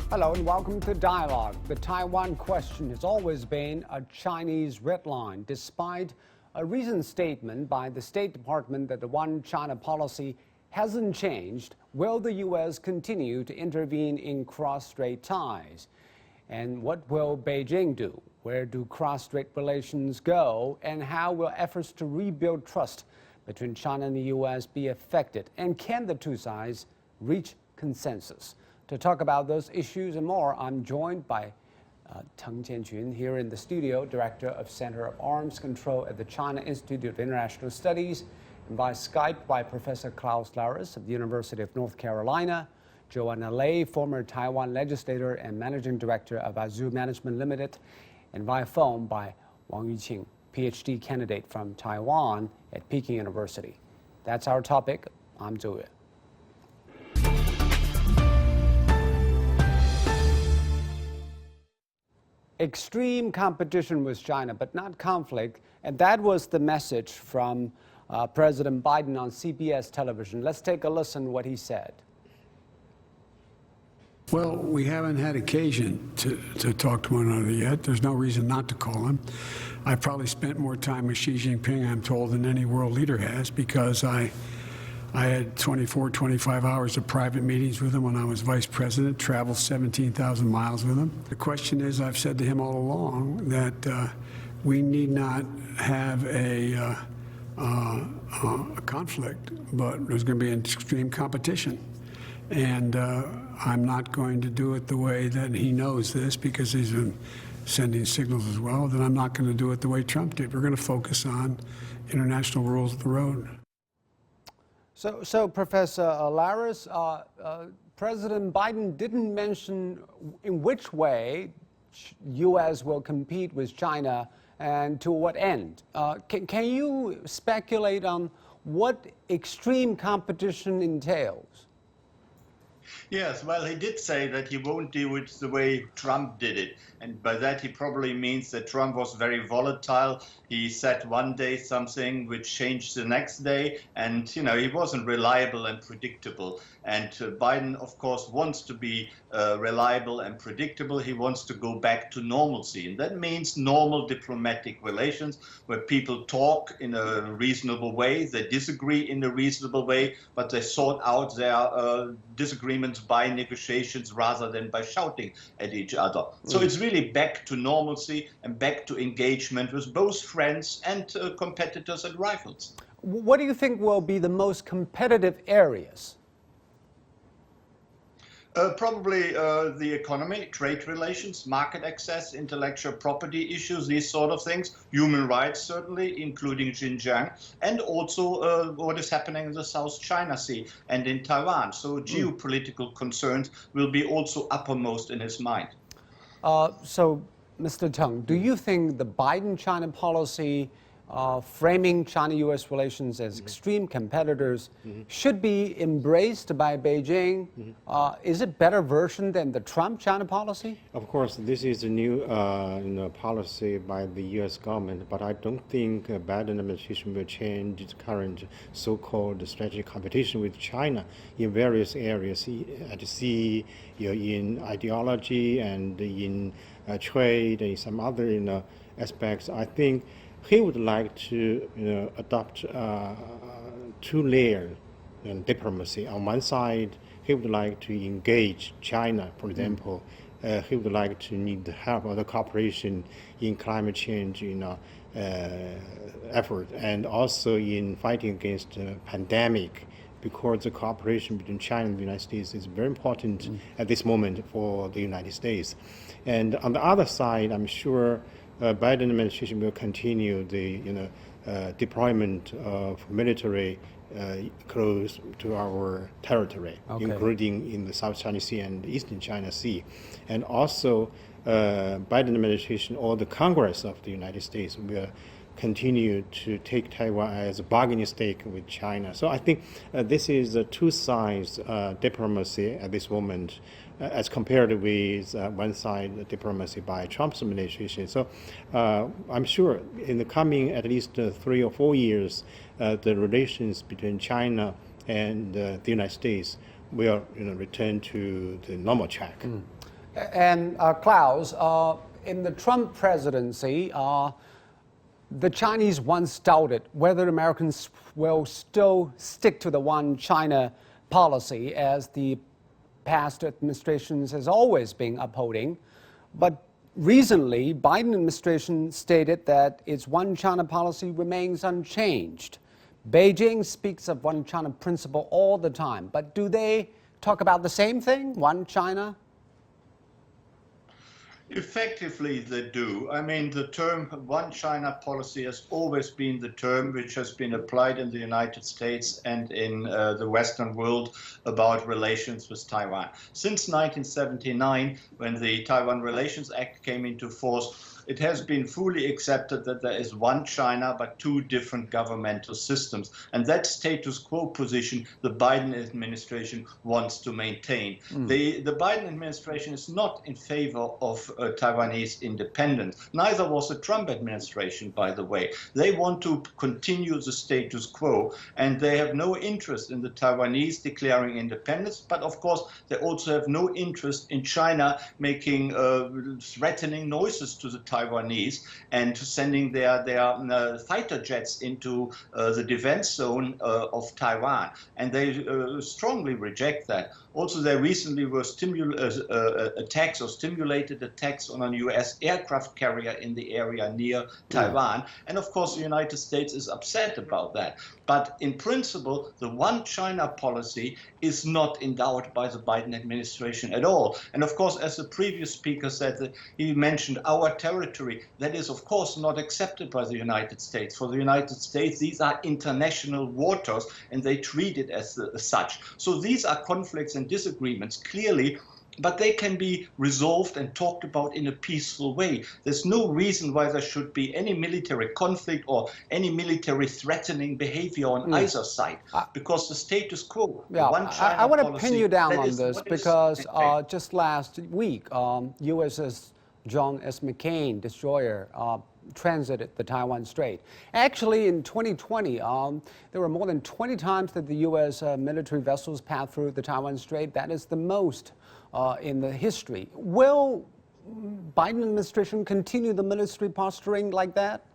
Hello and welcome to Dialogue. The Taiwan question has always been a Chinese red line, despite a recent statement by the State Department that the One-China policy hasn't changed. Will the U.S. continue to intervene in cross-strait ties? And what will Beijing do? Where do cross-strait relations go? And how will efforts to rebuild trust between China and the U.S. be affected? And can the two sides reach consensus? To talk about those issues and more, I'm joined by Teng Jianqun here in the studio, Director of Center of Arms Control at the China Institute of International Studies, and by Skype by Professor Klaus Laris of the University of North Carolina, Joanna Lei, former Taiwan legislator and Managing Director of Azul Management Limited, and via phone by Wang Yuqing, PhD candidate from Taiwan at Peking University. That's our topic. I'm Zhu Yue. Extreme competition with China, but not conflict. And that was the message from President Biden on CBS television. Let's take a listen what he said. Well, we haven't had occasion to talk to one another yet. There's no reason not to call him. I probably spent more time with Xi Jinping, I'm told, than any world leader has, because I had 24, 25 hours of private meetings with him when I was vice president, traveled 17,000 miles with him. The question is, I've said to him all along that we need not have a conflict, but there's going to be an extreme competition. And I'm not going to do it the way that he knows this, because he's been sending signals as well, that I'm not going to do it the way Trump did. We're going to focus on international rules of the road. So Professor Laris, President Biden didn't mention in which way U.S. will compete with China and to what end. Can you speculate on what extreme competition entails? Yes, well, he did say that he won't do it the way Trump did it. And by that, he probably means that Trump was very volatile. He said one day something which changed the next day. And, you know, he wasn't reliable and predictable. And Biden, of course, wants to be reliable and predictable. He wants to go back to normalcy. And that means normal diplomatic relations where people talk in a reasonable way. They disagree in a reasonable way, but they sort out their disagreements by negotiations rather than by shouting at each other. So it's really back to normalcy and back to engagement with both friends and competitors and rivals. What do you think will be the most competitive areas? Probably the economy, trade relations, market access, intellectual property issues, these sort of things, human rights certainly, including Xinjiang, and also what is happening in the South China Sea and in Taiwan. So geopolitical concerns will be also uppermost in his mind. So, Mr. Teng, do you think the Biden-China policy framing China-U.S. relations as extreme competitors should be embraced by Beijing? Is it a better version than the Trump-China policy? Of course, this is a new policy by the U.S. government, but I don't think Biden administration will change its current so-called strategic competition with China in various areas at sea, in ideology and in trade and some other aspects. I think he would like to adopt two-layer diplomacy. On one side, he would like to engage China, for example. He would like to need the help of the cooperation in climate change effort, and also in fighting against the pandemic, because the cooperation between China and the United States is very important at this moment for the United States. And on the other side, I'm sure Biden administration will continue the deployment of military close to our territory, including in the South China Sea and Eastern China Sea. And also Biden administration or the Congress of the United States will continue to take Taiwan as a bargaining stake with China. So I think this is a two-sides diplomacy at this moment, as compared with one-side diplomacy by Trump's administration. So I'm sure in the coming at least 3 or 4 years, the relations between China and the United States will return to the normal track. And Klaus, in the Trump presidency, the Chinese once doubted whether Americans will still stick to the one China policy, as the past administrations has always been upholding. But recently, Biden administration stated that its one China policy remains unchanged. Beijing speaks of one China principle all the time, but do they talk about the same thing, one China? Effectively, they do. I mean, the term one China policy has always been the term which has been applied in the United States and in the Western world about relations with Taiwan. Since 1979, when the Taiwan Relations Act came into force, it has been fully accepted that there is one China but two different governmental systems. And that status quo position the Biden administration wants to maintain. The Biden administration is not in favor of Taiwanese independence. Neither was the Trump administration, by the way. They want to continue the status quo, and they have no interest in the Taiwanese declaring independence. But of course, they also have no interest in China making threatening noises to the Taiwanese and sending their fighter jets into the defense zone of Taiwan. And they strongly reject that. Also, there recently were attacks or stimulated attacks on a U.S. aircraft carrier in the area near Taiwan. And of course, the United States is upset about that. But in principle, the one China policy is not in doubt by the Biden administration at all. And of course, as the previous speaker said, he mentioned our territory. That is, of course, not accepted by the United States. For the United States, these are international waters, and they treat it as such. So these are conflicts and disagreements, clearly, but they can be resolved and talked about in a peaceful way. There's no reason why there should be any military conflict or any military threatening behavior on either side, because the status quo, yeah, one China I want to policy, pin you down that on is this, what is because maintained. just last week, USS John S. McCain destroyer transited the Taiwan Strait. Actually, in 2020, there were more than 20 times that the U.S. Military vessels passed through the Taiwan Strait. That is the most in the history. Will Biden administration continue the military posturing like that?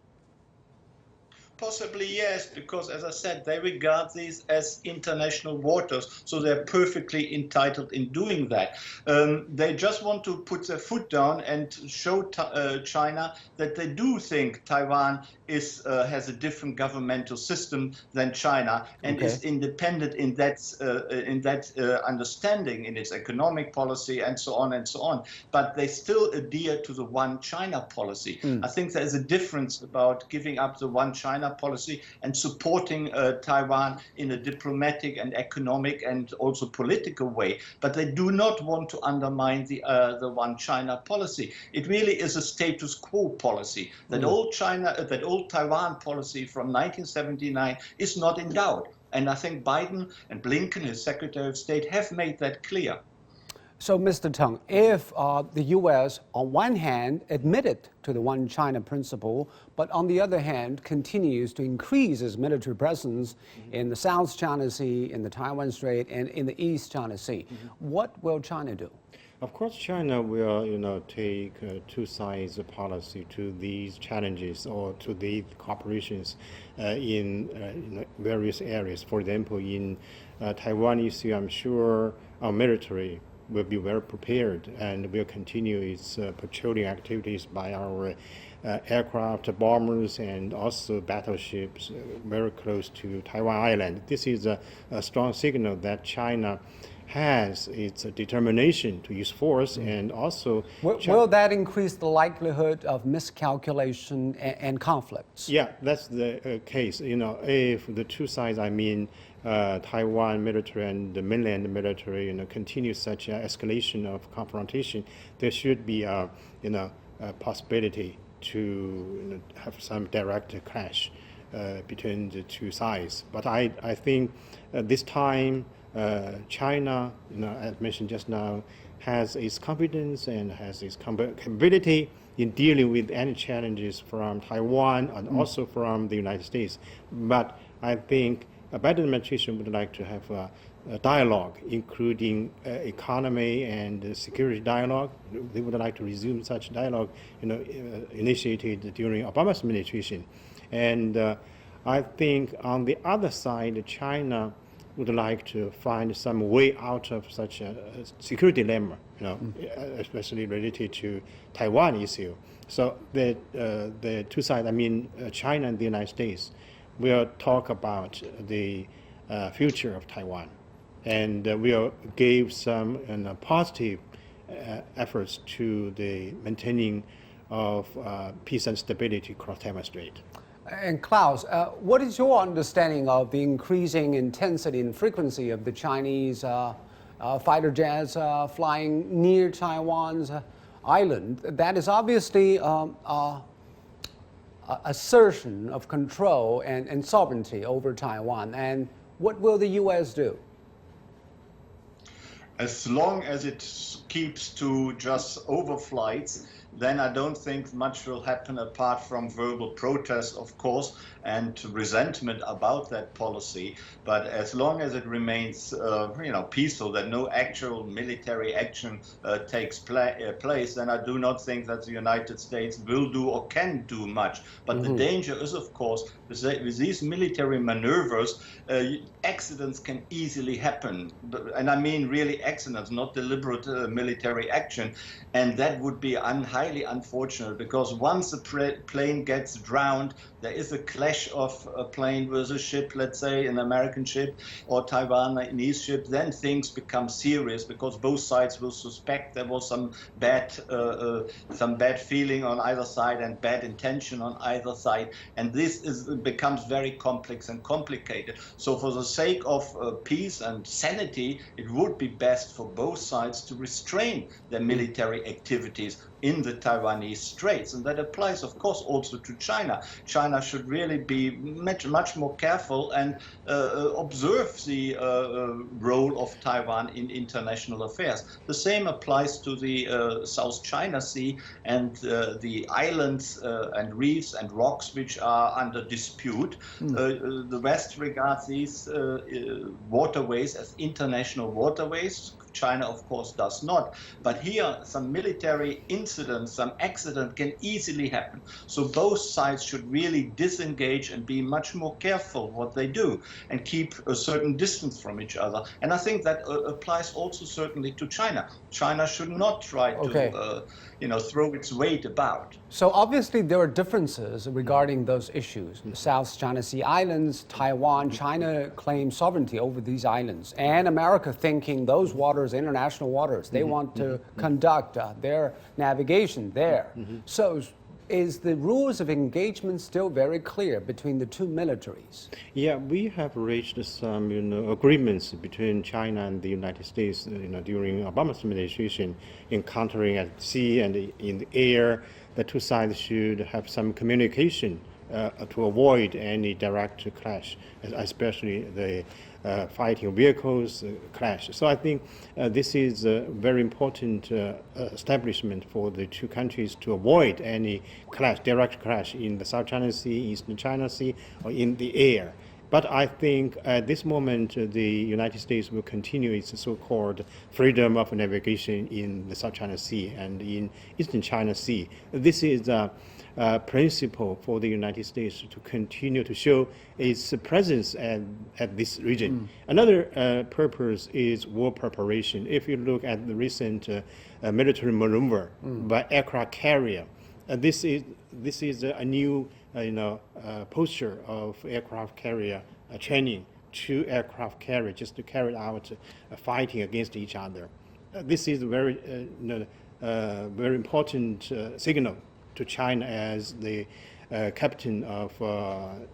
Possibly yes, because as I said, they regard these as international waters, so they're perfectly entitled in doing that. They just want to put their foot down and show China that they do think Taiwan has a different governmental system than China and is independent in that understanding, in its economic policy and so on and so on. But they still adhere to the one China policy. I think there is a difference about giving up the one China policy and supporting Taiwan in a diplomatic and economic and also political way. But they do not want to undermine the one China policy. It really is a status quo policy. That old Taiwan policy from 1979 is not in doubt. And I think Biden and Blinken, his Secretary of State, have made that clear. So, Mr. Teng, if the U.S. on one hand admitted to the one China principle, but on the other hand continues to increase its military presence in the South China Sea, in the Taiwan Strait, and in the East China Sea, what will China do? Of course, China will, take two sides policy to these challenges or to the cooperations in various areas. For example, in Taiwan issue, I'm sure our military will be well prepared and will continue its patrolling activities by our aircraft, bombers, and also battleships very close to Taiwan Island. This is a strong signal that China has its determination to use force, and also will that increase the likelihood of miscalculation and conflicts? Yeah, that's the case. If the two sides, I mean Taiwan military and the mainland military, continue such escalation of confrontation, there should be a possibility to have some direct clash between the two sides. But I think this time China, as mentioned just now, has its confidence and has its capability in dealing with any challenges from Taiwan and also from the United States. But I think a Biden administration would like to have dialogue, including economy and security dialogue. They would like to resume such dialogue, initiated during Obama's administration. And I think on the other side, China would like to find some way out of such a security dilemma, especially related to Taiwan issue. So the two sides, China and the United States, will talk about the future of Taiwan, and will give some positive efforts to the maintaining of peace and stability across Taiwan Strait. And Klaus, what is your understanding of the increasing intensity and frequency of the Chinese fighter jets flying near Taiwan's island? That is obviously assertion of control and sovereignty over Taiwan. And what will the U.S. do? As long as it keeps to just overflights, then I don't think much will happen apart from verbal protest, of course, and resentment about that policy. But as long as it remains, peaceful, that no actual military action takes place, then I do not think that the United States will do or can do much. But the danger is, of course, with these military maneuvers, accidents can easily happen. And I mean really accidents, not deliberate military action. And that would be highly unfortunate, because once a plane gets drowned, there is a clash of a plane with a ship, let's say an American ship or Taiwanese ship, then things become serious, because both sides will suspect there was some bad feeling on either side and bad intention on either side, and this becomes very complex and complicated. So for the sake of peace and sanity, it would be best for both sides to restrain their military activities in the Taiwanese Straits, and that applies, of course, also to China. China should really be much more careful and observe the role of Taiwan in international affairs. The same applies to the South China Sea and the islands and reefs and rocks which are under dispute. The West regards these waterways as international waterways. China, of course, does not. But here, some military incidents, some accident can easily happen. So both sides should really disengage and be much more careful what they do and keep a certain distance from each other. And I think that applies also certainly to China. China should not try to throw its weight about. So obviously there are differences regarding those issues. The South China Sea Islands, Taiwan, China claims sovereignty over these islands, and America thinking those waters, international waters, they want to conduct their navigation there. So is the rules of engagement still very clear between the two militaries? Yeah, we have reached some agreements between China and the United States during Obama's administration, encountering at sea and in the air. The two sides should have some communication to avoid any direct clash, especially the fighting vehicles clash. So I think this is a very important establishment for the two countries to avoid any clash, direct clash in the South China Sea, Eastern China Sea, or in the air. But I think at this moment, the United States will continue its so-called freedom of navigation in the South China Sea and in Eastern China Sea. This is a principle for the United States to continue to show its presence at this region. Another purpose is war preparation. If you look at the recent military maneuver by aircraft carrier, this is a new posture of aircraft carrier training to aircraft carrier just to carry out fighting against each other. This is a very important signal to China as the captain of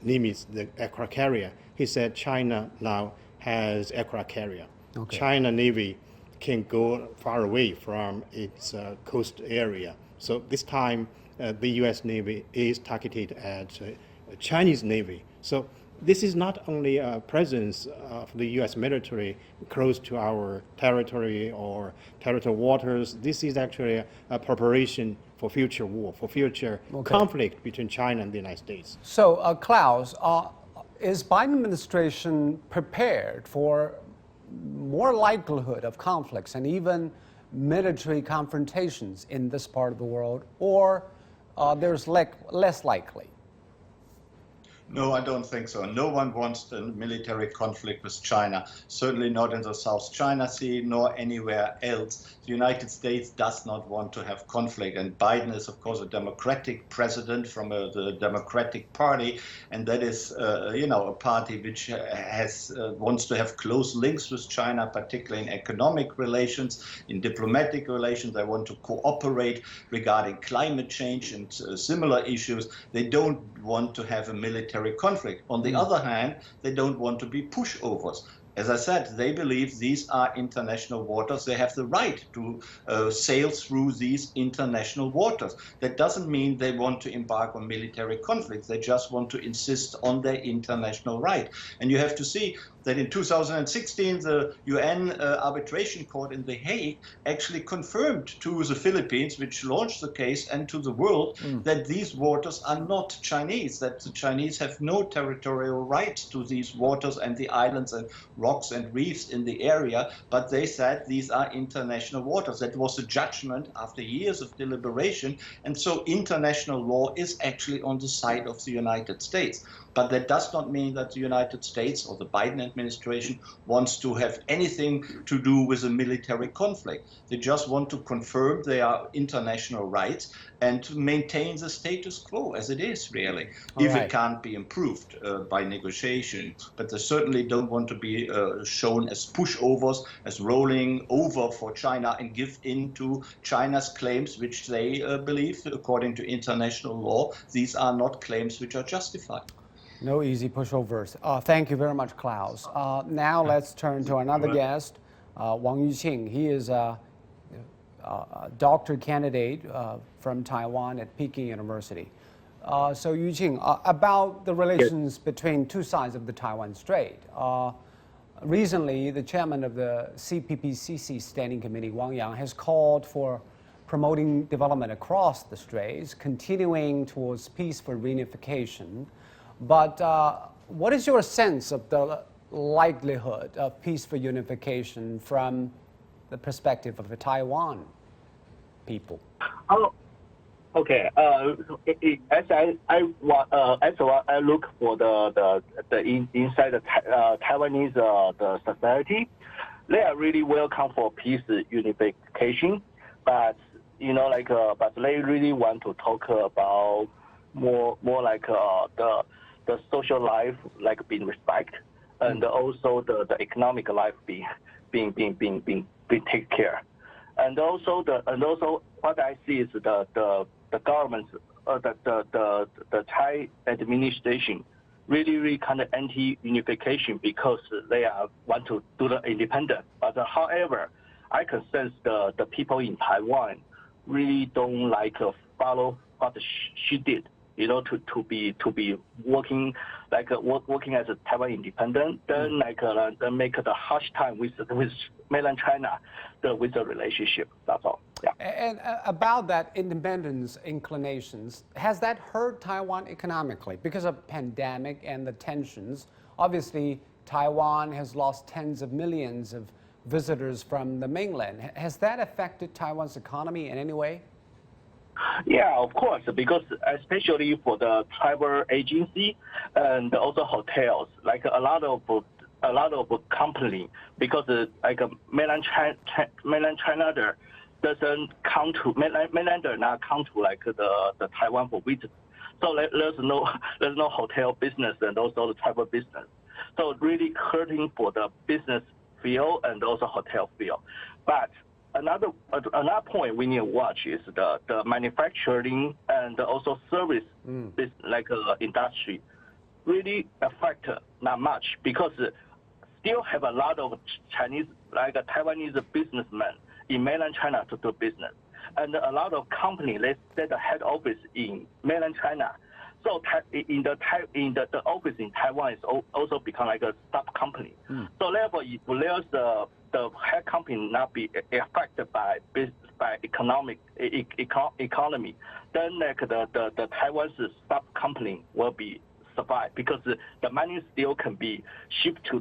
Nimitz, the aircraft carrier. He said China now has aircraft carrier. China Navy can go far away from its coast area. So this time, the U.S. Navy is targeted at Chinese Navy. So this is not only a presence of the U.S. military close to our territory or territorial waters. This is actually a preparation for future war, for future conflict between China and the United States. So, Klaus, is Biden administration prepared for more likelihood of conflicts and even military confrontations in this part of the world, or there's less likely? No, I don't think so. No one wants a military conflict with China, certainly not in the South China Sea, nor anywhere else. The United States does not want to have conflict, and Biden is, of course, a Democratic president from the Democratic Party, and that is, a party which wants to have close links with China, particularly in economic relations, in diplomatic relations. They want to cooperate regarding climate change and similar issues. They don't want to have a military conflict. On the other hand, they don't want to be pushovers. As I said, they believe these are international waters. They have the right to sail through these international waters. That doesn't mean they want to embark on military conflicts. They just want to insist on their international right. And you have to see that in 2016, the UN Arbitration Court in The Hague actually confirmed to the Philippines, which launched the case, and to the world, that these waters are not Chinese, that the Chinese have no territorial rights to these waters and the islands and rocks and reefs in the area, but they said these are international waters. That was a judgment after years of deliberation, and so international law is actually on the side of the United States. But that does not mean that the United States or the Biden administration wants to have anything to do with a military conflict. They just want to confirm their international rights and to maintain the status quo as it is, really, if it can't be improved by negotiation. But they certainly don't want to be shown as pushovers, as rolling over for China and give in to China's claims, which they believe, according to international law, these are not claims which are justified. No easy pushovers. Thank you very much, Klaus. Now let's turn to another guest, Wang Yuqing. He is a doctor candidate from Taiwan at Peking University. So Yuqing, about the relations between two sides of the Taiwan Strait. Recently, the chairman of the CPPCC Standing Committee, Wang Yang, has called for promoting development across the straits, continuing towards peaceful reunification. But what is your sense of the likelihood of peaceful unification from the perspective of the Taiwan people? Oh, okay. As I look for the inside the Taiwanese the society, they are really welcome for peace unification, but but they really want to talk about more like the social life being respect, and also the economic life being taken care, and also what I see is the government, the Thai administration really kind of anti-unification because they want to do the independent. But however, I can sense the people in Taiwan really don't follow what she did. To be working working as a Taiwan independent, then then make the harsh time with mainland China, with the relationship. That's all. Yeah. And about that independence inclinations, has that hurt Taiwan economically because of pandemic and the tensions? Obviously, Taiwan has lost tens of millions of visitors from the mainland. Has that affected Taiwan's economy in any way? Yeah, of course, because especially for the travel agency and also hotels, a lot of company, because mainland China there doesn't come to mainlander not come to the Taiwan for visit. So there's no hotel business and also the travel business. So really hurting for the business field and also hotel field. But another point we need to watch is the manufacturing and also service industry really affect not much, because still have a lot of Chinese Taiwanese businessmen in mainland China to do business, and a lot of companies they set a head office in mainland China. So in the office in Taiwan is also become a sub company. So therefore, if there's the head company not be affected by economy, then the Taiwan's sub company will be survive because the money still can be shipped to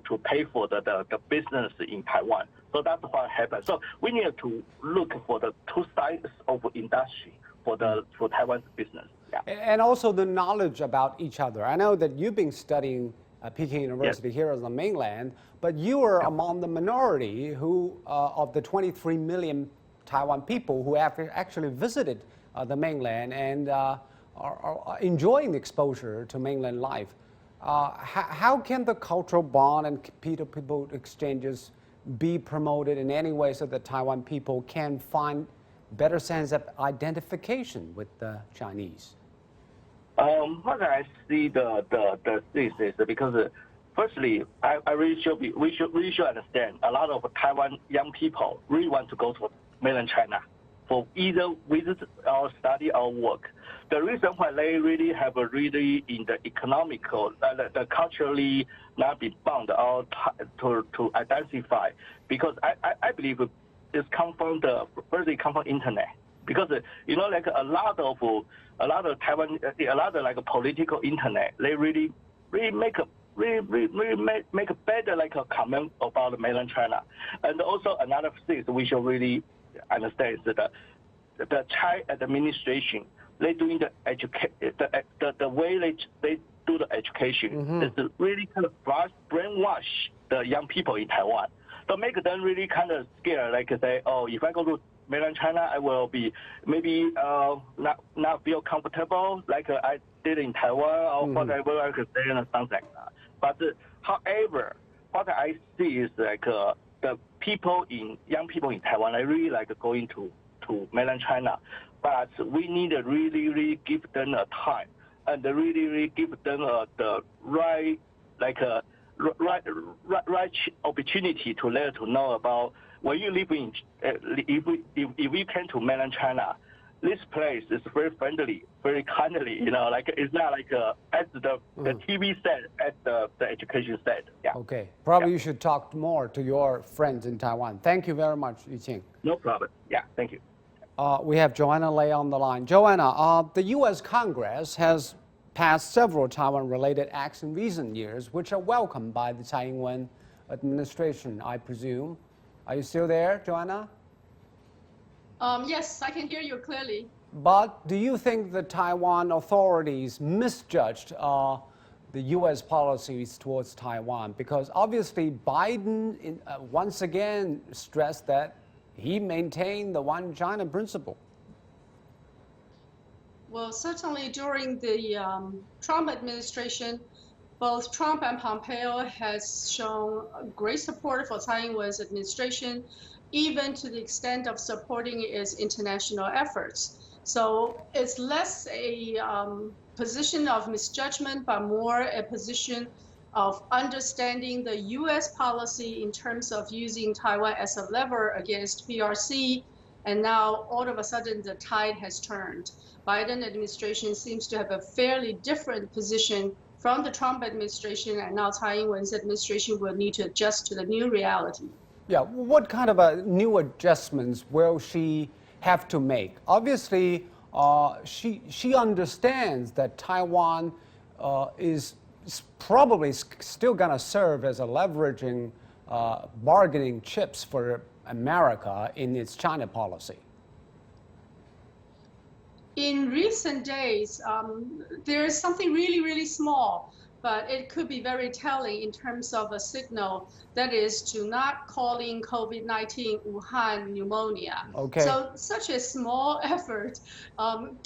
to pay for the business in Taiwan. So that's what happened. So we need to look for the two sides of industry for Taiwan's business. Yeah. And also the knowledge about each other. I know that you've been studying at Peking University here on the mainland, but you are among the minority who, of the 23 million Taiwan people who have actually visited the mainland and are enjoying the exposure to mainland life. How can the cultural bond and people exchanges be promoted in any way so that Taiwan people can find better sense of identification with the Chinese? What I see the things is because firstly, I really we should understand a lot of Taiwan young people really want to go to mainland China for either visit or study or work. The reason why they really have a really in the economical, the culturally not be bound or to identify, because I believe it's come from firstly come from internet. Because like a lot of Taiwan, a lot of like a political internet, they really make a better like a comment about mainland China. And also another thing we should really understand is that the China administration, they doing the way they do the education is really kind of brainwash the young people in Taiwan. So make them really kind of scared, like say, oh, if I go to mainland China, I will be maybe not feel comfortable like I did in Taiwan or whatever I could say and something like that. But however, what I see is like the young people in Taiwan, I really like going to mainland China, but we need to really give them a time and really give them the right opportunity to let to know about when you live in if we came to mainland China, this place is very friendly, very kindly. Like it's not like as the TV said, as the education said. Yeah. Okay. Probably you should talk more to your friends in Taiwan. Thank you very much, Yuqing. No problem. Yeah. Thank you. We have Joanna Lei on the line. Joanna, the U.S. Congress has passed several Taiwan-related acts in recent years, which are welcomed by the Tsai Ing-wen administration, I presume. Are you still there, Joanna? Yes, I can hear you clearly. But do you think the Taiwan authorities misjudged the U.S. policies towards Taiwan? Because obviously Biden once again stressed that he maintained the OneChina principle. Well, certainly during the Trump administration, both Trump and Pompeo has shown great support for Tsai Ing-wen's administration, even to the extent of supporting its international efforts. So it's less a position of misjudgment, but more a position of understanding the U.S. policy in terms of using Taiwan as a lever against PRC. And now all of a sudden the tide has turned. Biden administration seems to have a fairly different position from the Trump administration, and now Tsai Ing-wen's administration will need to adjust to the new reality. Yeah, what kind of new adjustments will she have to make? Obviously, she understands that Taiwan is probably still going to serve as a leveraging bargaining chips for America in its China policy. In recent days, there is something really, really small, but it could be very telling in terms of a signal, that is to not calling COVID-19 Wuhan pneumonia. Okay. So such a small effort,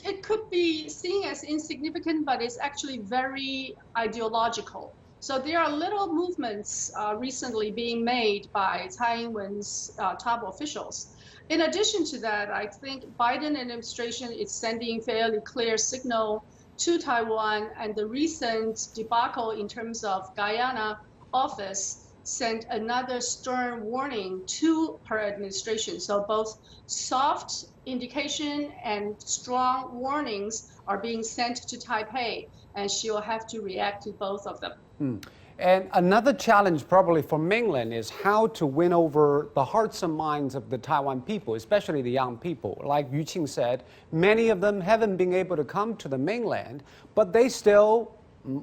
it could be seen as insignificant, but it's actually very ideological. So there are little movements recently being made by Tsai Ing-wen's top officials. In addition to that, I think Biden administration is sending fairly clear signal to Taiwan, and the recent debacle in terms of Guyana office sent another stern warning to her administration. So both soft indication and strong warnings are being sent to Taipei, and she'll have to react to both of them. And another challenge probably for mainland is how to win over the hearts and minds of the Taiwan people, especially the young people. Like Yu Qing said, many of them haven't been able to come to the mainland, but they still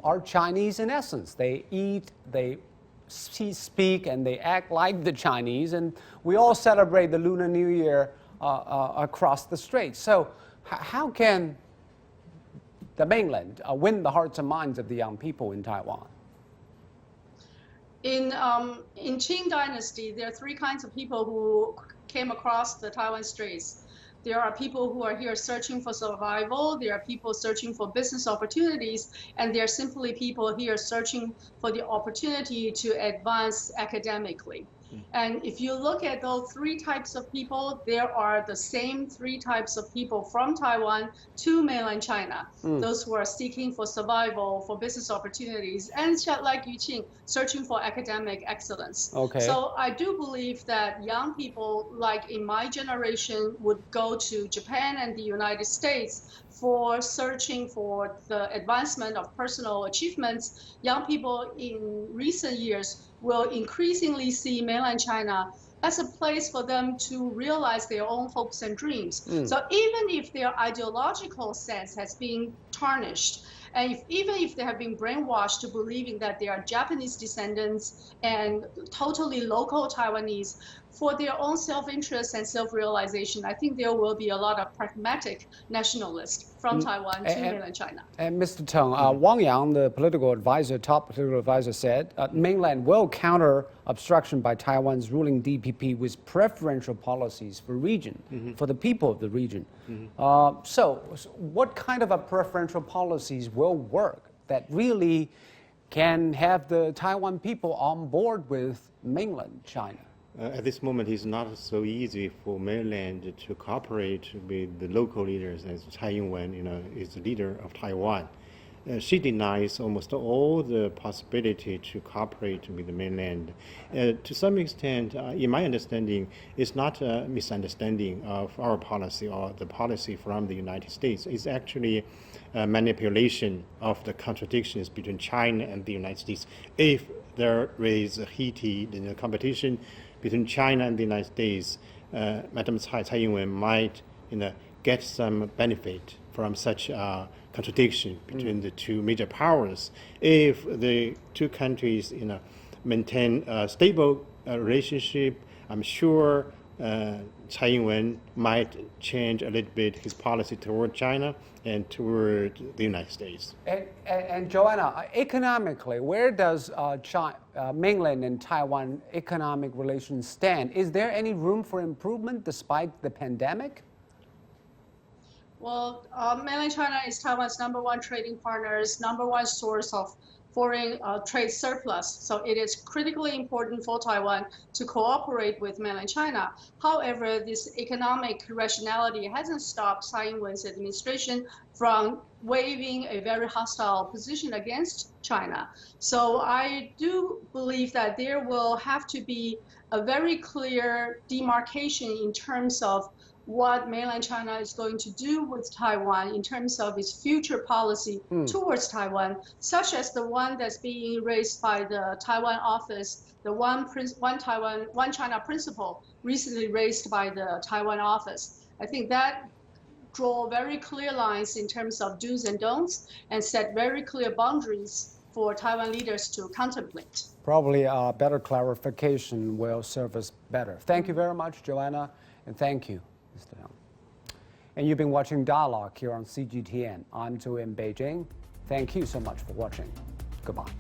are Chinese in essence. They eat, they speak, and they act like the Chinese, and we all celebrate the Lunar New Year across the strait. So how can the mainland win the hearts and minds of the young people in Taiwan? In Qing Dynasty, there are three kinds of people who came across the Taiwan Straits. There are people who are here searching for survival, there are people searching for business opportunities, and there are simply people here searching for the opportunity to advance academically. And if you look at those three types of people, there are the same three types of people from Taiwan to mainland China. Those who are seeking for survival, for business opportunities, and like Yu Qing, searching for academic excellence. Okay. So I do believe that young people, like in my generation, would go to Japan and the United States for searching for the advancement of personal achievements. Young people in recent years will increasingly see mainland China as a place for them to realize their own hopes and dreams. So even if their ideological sense has been tarnished, and even if they have been brainwashed to believing that they are Japanese descendants and totally local Taiwanese, for their own self-interest and self-realization, I think there will be a lot of pragmatic nationalists from Taiwan to mainland China. And Mr. Teng, Wang Yang, the political advisor, top political advisor, said mainland will counter obstruction by Taiwan's ruling DPP with preferential policies for region, for the people of the region. So what kind of a preferential policies will work that really can have the Taiwan people on board with mainland China? At this moment, it's not so easy for mainland to cooperate with the local leaders, as Tsai Ing-wen, is the leader of Taiwan. She denies almost all the possibility to cooperate with the mainland. To some extent, in my understanding, it's not a misunderstanding of our policy or the policy from the United States. It's actually a manipulation of the contradictions between China and the United States. If there is a heated competition between China and the United States, Madam Tsai Ing-wen might get some benefit from such contradiction between the two major powers. If the two countries maintain a stable relationship, I'm sure Tsai Ing-wen might change a little bit his policy toward China and toward the United States. And Joanna, economically, where does mainland and Taiwan economic relations stand? Is there any room for improvement despite the pandemic? Well, mainland China is Taiwan's #1 trading partner, #1 source of foreign trade surplus. So it is critically important for Taiwan to cooperate with mainland China. However, this economic rationality hasn't stopped Tsai Ing-wen's administration from waving a very hostile position against China. So I do believe that there will have to be a very clear demarcation in terms of what mainland China is going to do with Taiwan in terms of its future policy towards Taiwan, such as the one that's being raised by the Taiwan office, the One Taiwan, One China principle recently raised by the Taiwan office. I think that draw very clear lines in terms of do's and don'ts and set very clear boundaries for Taiwan leaders to contemplate. Probably a better clarification will serve us better. Thank you very much, Joanna, and thank you, Mr. Young. And you've been watching Dialogue here on CGTN. I'm Zhou in Beijing. Thank you so much for watching. Goodbye.